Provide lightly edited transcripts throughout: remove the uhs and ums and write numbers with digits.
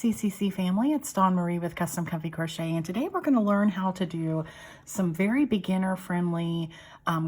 CCC family, it's Dawn Marie with Custom Comfy Crochet, and today we're going to learn how to do some very beginner friendly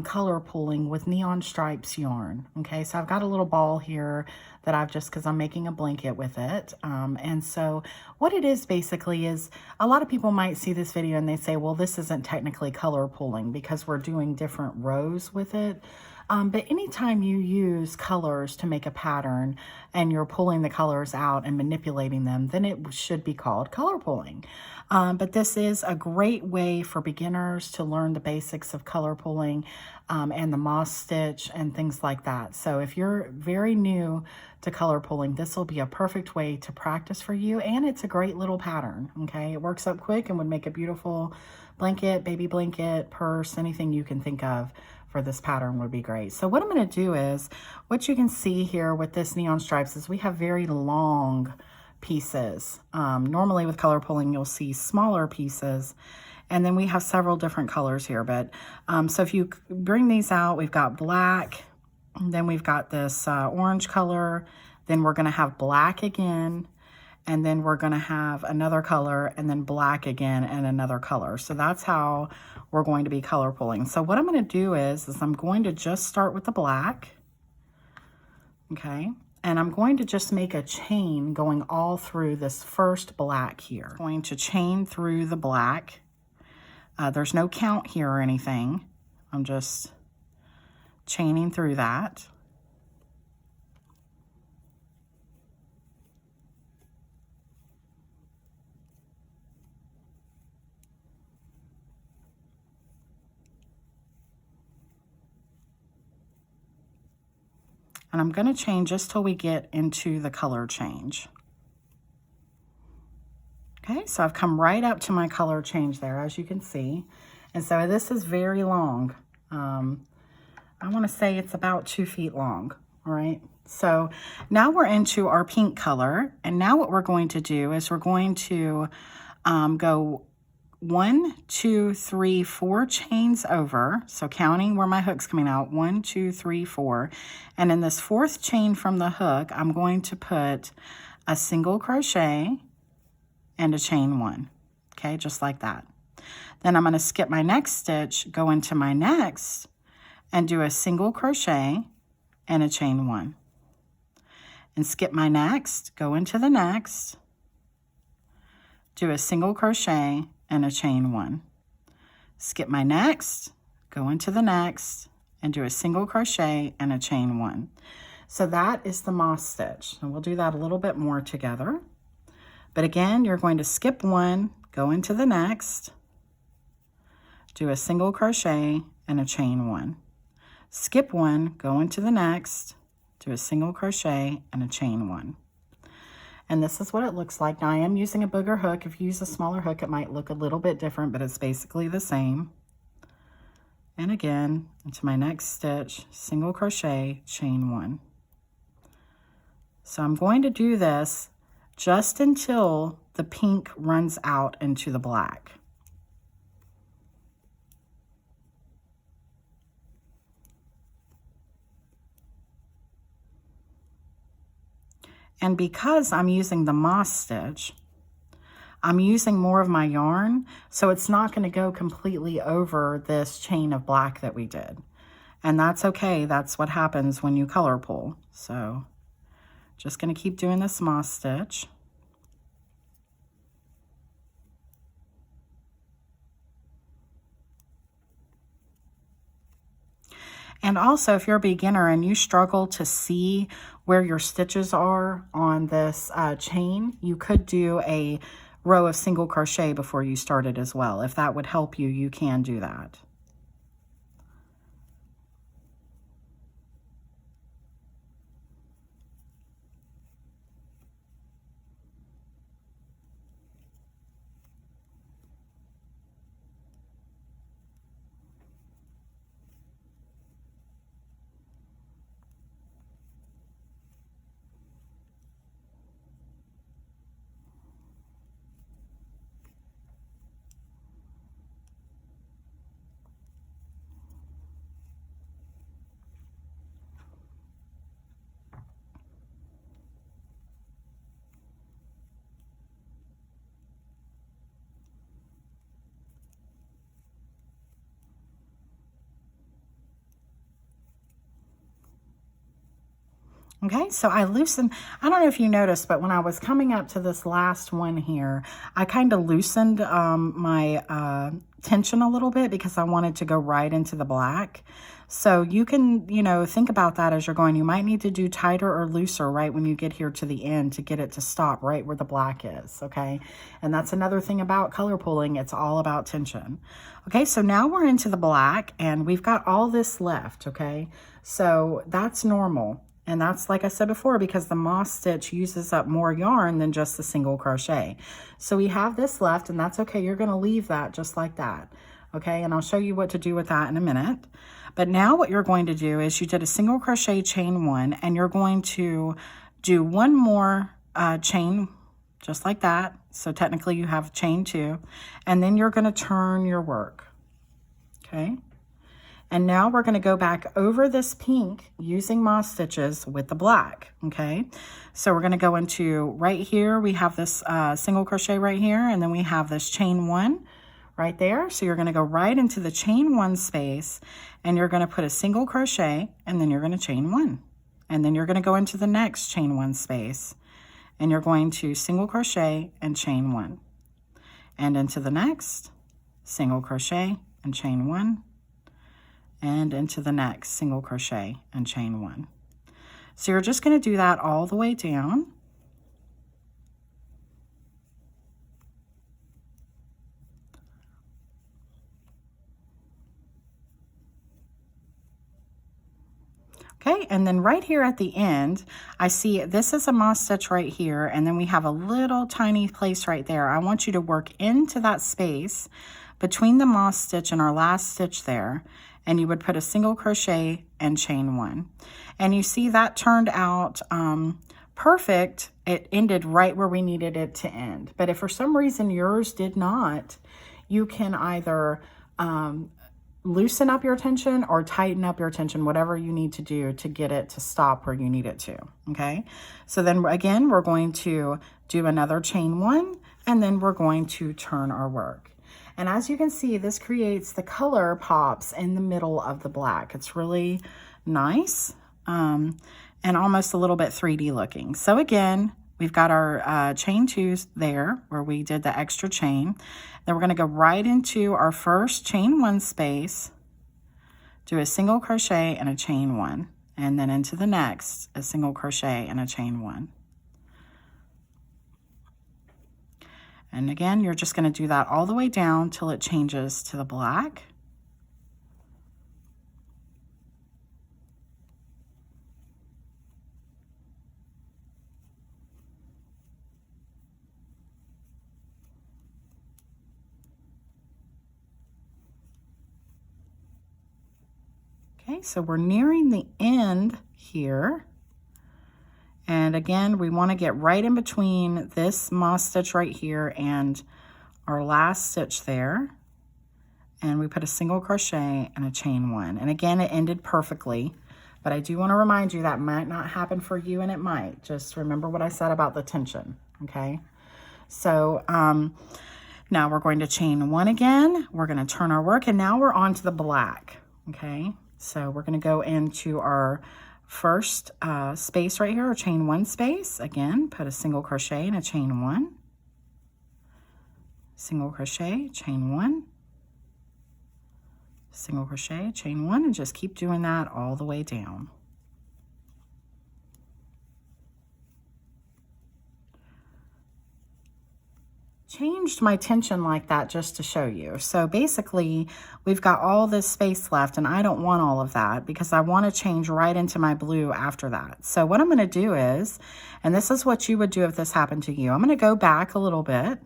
color pulling with neon stripes yarn. Okay, so I've got a little ball here that I've just, because I'm making a blanket with it, and so what it is basically is, a lot of people might see this video and they say, well, this isn't technically color pulling because we're doing different rows with it. But anytime you use colors to make a pattern and you're pulling the colors out and manipulating them, then it should be called color pulling. But this is a great way for beginners to learn the basics of color pulling and the moss stitch and things like that. So if you're very new to color pulling, this will be a perfect way to practice for you. And it's a great little pattern, okay? It works up quick and would make a beautiful blanket, baby blanket, purse, anything you can think of for this pattern would be great. So what I'm going to do is, what you can see here with this neon stripes is we have very long pieces. Normally with color pulling, you'll see smaller pieces, and then we have several different colors here. But so if you bring these out, we've got black, and then we've got this orange color, then we're going to have black again, and then we're going to have another color, and then black again and another color. So that's how we're going to be color pulling. So what I'm going to do is I'm going to just start with the black, okay? And I'm going to just make a chain going all through this first black here. I'm going to chain through the black. There's no count here or anything. I'm just chaining through that. And I'm going to chain just till we get into the color change. Okay, so I've come right up to my color change there, as you can see. And so this is very long. I want to say it's about 2 feet long, all right? So now we're into our pink color. And now what we're going to do is we're going to go 1, 2, 3, 4 chains over. So counting where my hook's coming out, 1, 2, 3, 4. And in this 4th chain from the hook, I'm going to put a single crochet and a chain 1. Okay, just like that. Then I'm going to skip my next stitch, go into my next, and do a single crochet and a chain 1. And skip my next, go into the next, do a single crochet and a chain 1. Skip my next, go into the next, and do a single crochet and a chain 1. So that is the moss stitch. And we'll do that a little bit more together. But again, you're going to skip 1, go into the next, do a single crochet and a chain 1. Skip 1, go into the next, do a single crochet and a chain 1. And this is what it looks like. Now I am using a booger hook. If you use a smaller hook, it might look a little bit different, but it's basically the same. And again, into my next stitch, single crochet, chain 1. So I'm going to do this just until the pink runs out into the black. And because I'm using the moss stitch, I'm using more of my yarn, so it's not going to go completely over this chain of black that we did. And that's okay. That's what happens when you color pull. So just going to keep doing this moss stitch. And also, if you're a beginner and you struggle to see where your stitches are on this chain, you could do a row of single crochet before you start it as well. If that would help you, you can do that. Okay, so I loosened, I don't know if you noticed, but when I was coming up to this last one here, I kind of loosened my tension a little bit because I wanted to go right into the black. So you can, you know, think about that as you're going. You might need to do tighter or looser right when you get here to the end to get it to stop right where the black is, okay? And that's another thing about color pulling. It's all about tension. Okay, so now we're into the black and we've got all this left, okay? So that's normal. And that's, like I said before, because the moss stitch uses up more yarn than just the single crochet. So we have this left, and that's okay. You're going to leave that just like that. Okay, and I'll show you what to do with that in a minute. But now what you're going to do is you did a single crochet chain 1, and you're going to do one more chain just like that. So technically you have chain 2, and then you're going to turn your work. Okay. And now we're going to go back over this pink using moss stitches with the black, okay? So we're going to go into right here. We have this single crochet right here, and then we have this chain 1 right there. So you're going to go right into the chain 1 space, and you're going to put a single crochet, and then you're going to chain 1. And then you're going to go into the next chain 1 space, and you're going to single crochet and chain 1. And into the next, single crochet and chain 1. And into the next single crochet and chain 1. So you're just going to do that all the way down. Okay, and then right here at the end, I see this is a moss stitch right here, and then we have a little tiny place right there. I want you to work into that space between the moss stitch and our last stitch there, and you would put a single crochet and chain 1. And you see that turned out perfect. It ended right where we needed it to end. But if for some reason yours did not, you can either loosen up your tension or tighten up your tension, whatever you need to do to get it to stop where you need it to, okay? So then again, we're going to do another chain 1, and then we're going to turn our work. And as you can see, this creates the color pops in the middle of the black. It's really nice and almost a little bit 3D looking. So again, we've got our chain 2s there where we did the extra chain. Then we're going to go right into our first chain 1 space, do a single crochet and a chain 1, and then into the next, a single crochet and a chain 1. And again, you're just going to do that all the way down till it changes to the black. Okay, so we're nearing the end here. And again, we want to get right in between this moss stitch right here and our last stitch there. And we put a single crochet and a chain 1. And again, it ended perfectly. But I do want to remind you that might not happen for you, and it might. Just remember what I said about the tension, okay? So now we're going to chain 1 again. We're going to turn our work, and now we're on to the black, okay? So we're going to go into our first space right here, or chain 1 space. Again, put a single crochet and a chain 1. Single crochet, chain 1. Single crochet, chain 1, and just keep doing that all the way down. Changed my tension like that just to show you. So basically, we've got all this space left, and I don't want all of that because I want to change right into my blue after that. So what I'm going to do is, and this is what you would do if this happened to you, I'm going to go back a little bit,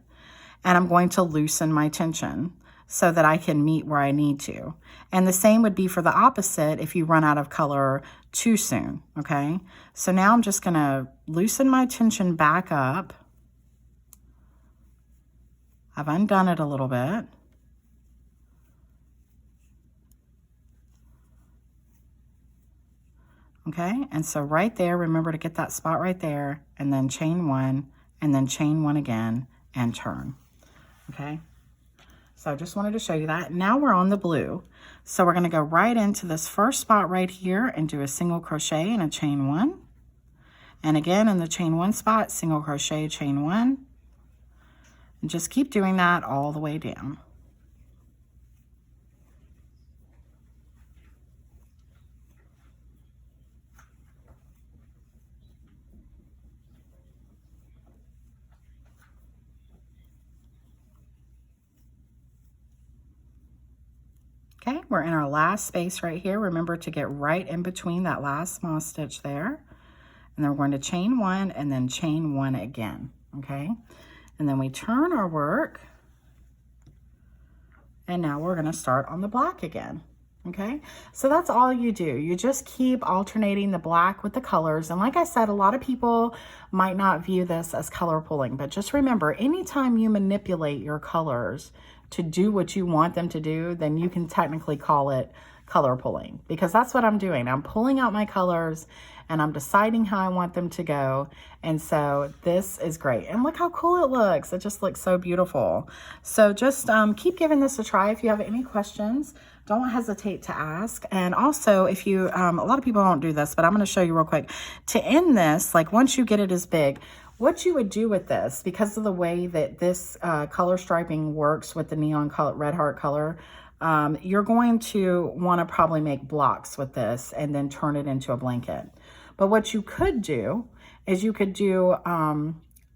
and I'm going to loosen my tension so that I can meet where I need to. And the same would be for the opposite if you run out of color too soon, okay? So now I'm just going to loosen my tension back up. I've undone it a little bit. Okay, and so right there, remember to get that spot right there, and then chain 1, and then chain 1 again, and turn. Okay, so I just wanted to show you that. Now we're on the blue. So we're going to go right into this first spot right here and do a single crochet and a chain 1. And again, in the chain 1 spot, single crochet, chain 1. And just keep doing that all the way down. Okay, we're in our last space right here. Remember to get right in between that last small stitch there. And then we're going to chain 1 and then chain 1 again, okay? And then we turn our work. And now we're going to start on the black again, okay? So that's all you do. You just keep alternating the black with the colors. And like I said, a lot of people might not view this as color pulling, but just remember, anytime you manipulate your colors to do what you want them to do, then you can technically call it color pulling, because that's what I'm doing. I'm pulling out my colors and I'm deciding how I want them to go. And so this is great. And look how cool it looks. It just looks so beautiful. So just keep giving this a try. If you have any questions, don't hesitate to ask. And also, if you, a lot of people don't do this, but I'm going to show you real quick. To end this, like once you get it as big, what you would do with this, because of the way that this color striping works with the neon color, red heart color, you're going to want to probably make blocks with this and then turn it into a blanket. But what you could do is you could do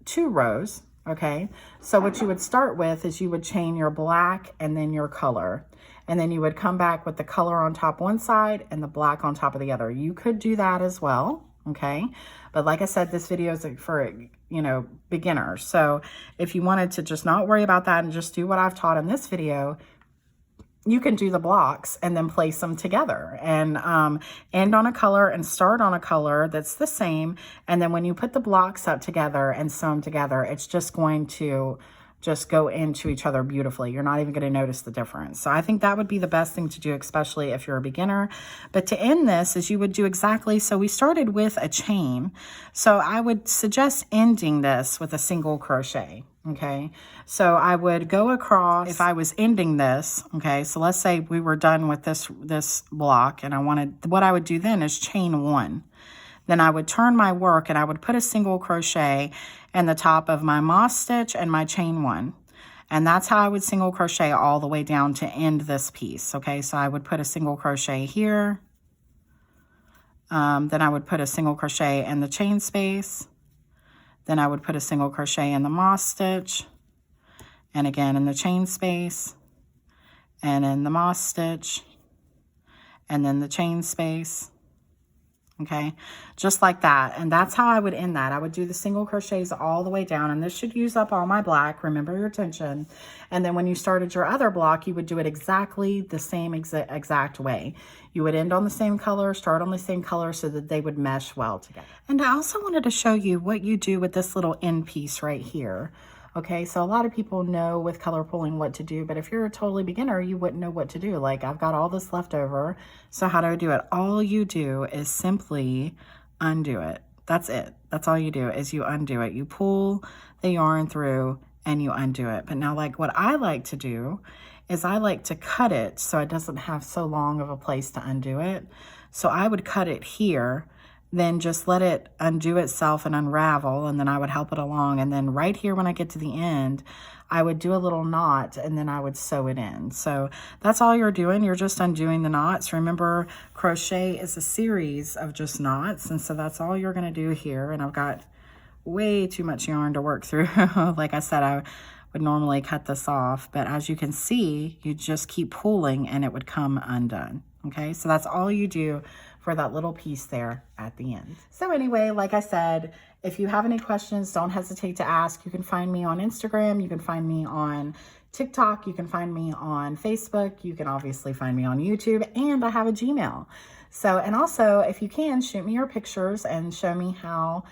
2 rows, okay? So what you would start with is you would chain your black and then your color. And then you would come back with the color on top one side and the black on top of the other. You could do that as well, okay? But like I said, this video is for, you know, beginners. So if you wanted to just not worry about that and just do what I've taught in this video, you can do the blocks and then place them together and end on a color and start on a color that's the same. And then when you put the blocks up together and sew them together, it's just going to just go into each other beautifully. You're not even going to notice the difference. So I think that would be the best thing to do, especially if you're a beginner. But to end this is you would do exactly, so we started with a chain. So I would suggest ending this with a single crochet. Okay, so I would go across, if I was ending this, okay, so let's say we were done with this block and I wanted, what I would do then is chain 1. Then I would turn my work and I would put a single crochet in the top of my moss stitch and my chain 1. And that's how I would single crochet all the way down to end this piece, okay? So I would put a single crochet here. Then I would put a single crochet in the chain space. Then I would put a single crochet in the moss stitch, and again in the chain space, and in the moss stitch, and then the chain space, okay, just like that. And that's how I would end that. I would do the single crochets all the way down, and this should use up all my black, remember your tension. And then when you started your other block, you would do it exactly the same exact way. You would end on the same color, start on the same color so that they would mesh well together. And I also wanted to show you what you do with this little end piece right here. Okay, so a lot of people know with color pulling what to do, but if you're a totally beginner, you wouldn't know what to do. Like, I've got all this left over, so how do I do it? All you do is simply undo it. That's it. That's all you do is you undo it. You pull the yarn through and you undo it. But now, like, what I like to do is I like to cut it so it doesn't have so long of a place to undo it. So I would cut it here, then just let it undo itself and unravel, and then I would help it along. And then right here when I get to the end, I would do a little knot and then I would sew it in. So that's all you're doing. You're just undoing the knots. Remember, crochet is a series of just knots, and so that's all you're going to do here. And I've got way too much yarn to work through. Like I said, I would normally cut this off, but as you can see, you just keep pulling and it would come undone. Okay, so that's all you do for that little piece there at the end. So anyway, like I said, if you have any questions, don't hesitate to ask. You can find me on Instagram, you can find me on TikTok, you can find me on Facebook, you can obviously find me on YouTube, and I have a Gmail. So, and also, if you can, shoot me your pictures and show me how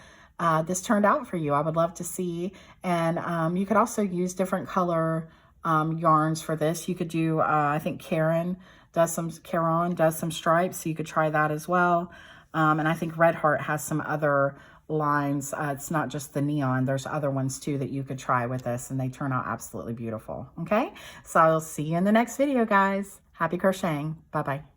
this turned out for you. I would love to see. And you could also use different color yarns for this. You could do, I think Karen does some stripes, so you could try that as well. And I think Red Heart has some other lines. It's not just the neon. There's other ones too that you could try with this, and they turn out absolutely beautiful. Okay, so I'll see you in the next video, guys. Happy crocheting. Bye-bye.